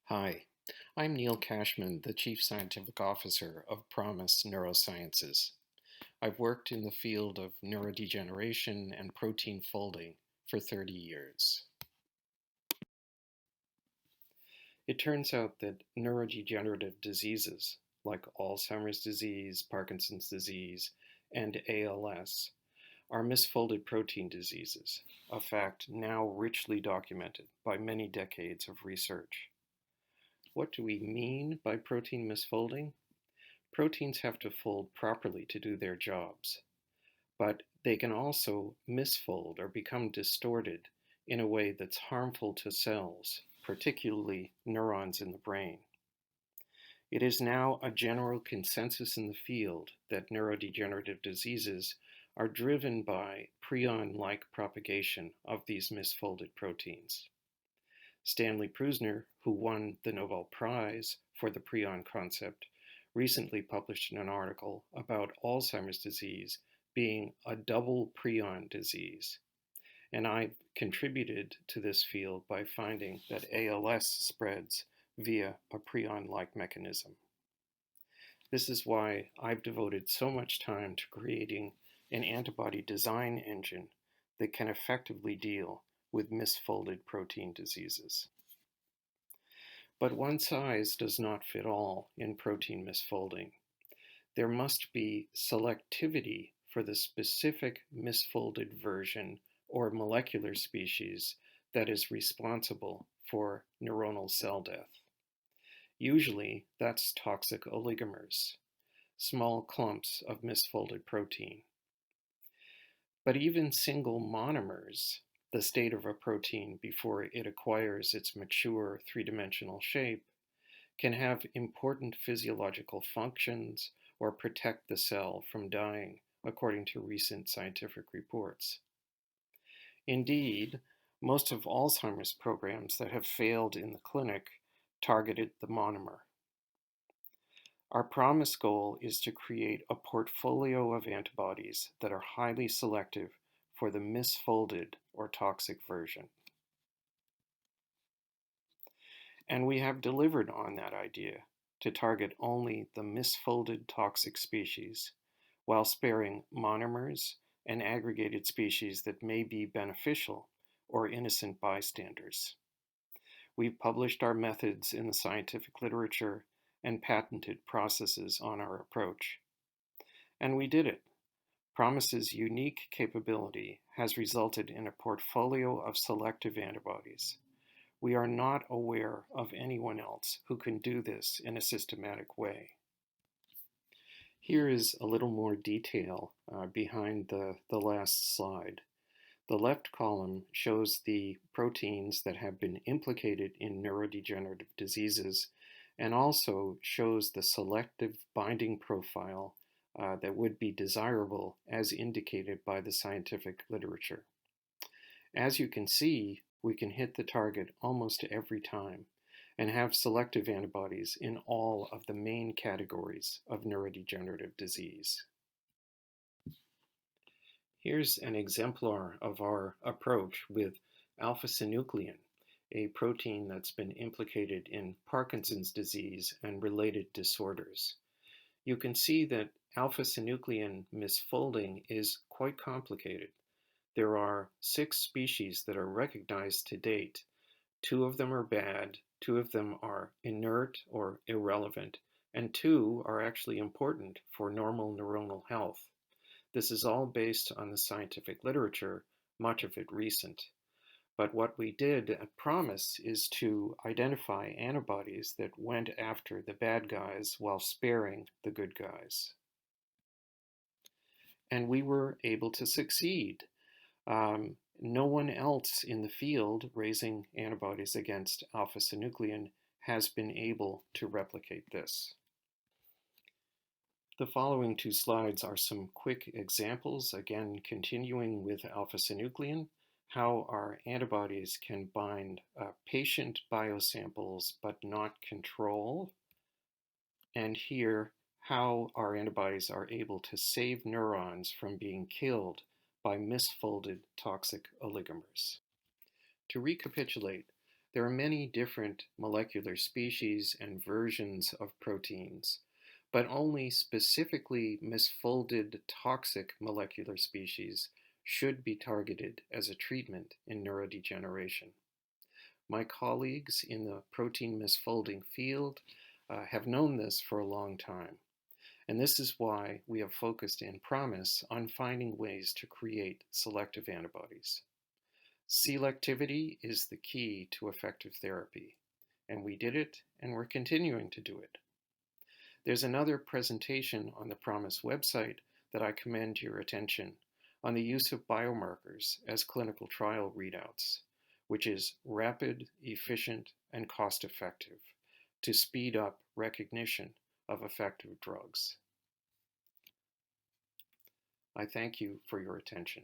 Hi, I'm Neil Cashman, the Chief Scientific Officer of ProMIS Neurosciences. I've worked in the field of neurodegeneration and protein folding for 30 years. It turns out that neurodegenerative diseases like Alzheimer's disease, Parkinson's disease, and ALS are misfolded protein diseases, a fact now richly documented by many decades of research. What do we mean by protein misfolding? Proteins have to fold properly to do their jobs, but they can also misfold or become distorted in a way that's harmful to cells, particularly neurons in the brain. It is now a general consensus in the field that neurodegenerative diseases are driven by prion-like propagation of these misfolded proteins. Stanley Prusiner, who won the Nobel Prize for the prion concept, recently published an article about Alzheimer's disease being a double prion disease. And I've contributed to this field by finding that ALS spreads via a prion-like mechanism. This is why I've devoted so much time to creating an antibody design engine that can effectively deal with misfolded protein diseases. But one size does not fit all in protein misfolding. There must be selectivity for the specific misfolded version or molecular species that is responsible for neuronal cell death. Usually, that's toxic oligomers, small clumps of misfolded protein. But even single monomers, the state of a protein before it acquires its mature three-dimensional shape, can have important physiological functions or protect the cell from dying, according to recent scientific reports. Indeed, most of Alzheimer's programs that have failed in the clinic targeted the monomer. Our ProMIS goal is to create a portfolio of antibodies that are highly selective for the misfolded or toxic version. And we have delivered on that idea to target only the misfolded toxic species while sparing monomers and aggregated species that may be beneficial or innocent bystanders. We've published our methods in the scientific literature and patented processes on our approach. And we did it. ProMIS's unique capability has resulted in a portfolio of selective antibodies. We are not aware of anyone else who can do this in a systematic way. Here is a little more detail behind the last slide. The left column shows the proteins that have been implicated in neurodegenerative diseases and also shows the selective binding profile that would be desirable as indicated by the scientific literature. As you can see, we can hit the target almost every time and have selective antibodies in all of the main categories of neurodegenerative disease. Here's an exemplar of our approach with alpha-synuclein, a protein that's been implicated in Parkinson's disease and related disorders. You can see that alpha-synuclein misfolding is quite complicated. There are 6 species that are recognized to date. 2 of them are bad, 2 of them are inert or irrelevant, and 2 are actually important for normal neuronal health. This is all based on the scientific literature, much of it recent. But what we did at ProMIS is to identify antibodies that went after the bad guys while sparing the good guys. And we were able to succeed. No one else in the field raising antibodies against alpha-synuclein has been able to replicate this. The following 2 slides are some quick examples, again continuing with alpha-synuclein, how our antibodies can bind patient biosamples but not control, and here how our antibodies are able to save neurons from being killed by misfolded toxic oligomers. To recapitulate, There are many different molecular species and versions of proteins, but only specifically misfolded toxic molecular species should be targeted as a treatment in neurodegeneration. My colleagues in the protein misfolding field have known this for a long time, and this is why we have focused in ProMIS on finding ways to create selective antibodies. Selectivity is the key to effective therapy, and we did it, and we're continuing to do it. There's another presentation on the ProMIS website that I commend your attention on the use of biomarkers as clinical trial readouts, which is rapid, efficient, and cost-effective to speed up recognition of effective drugs. I thank you for your attention.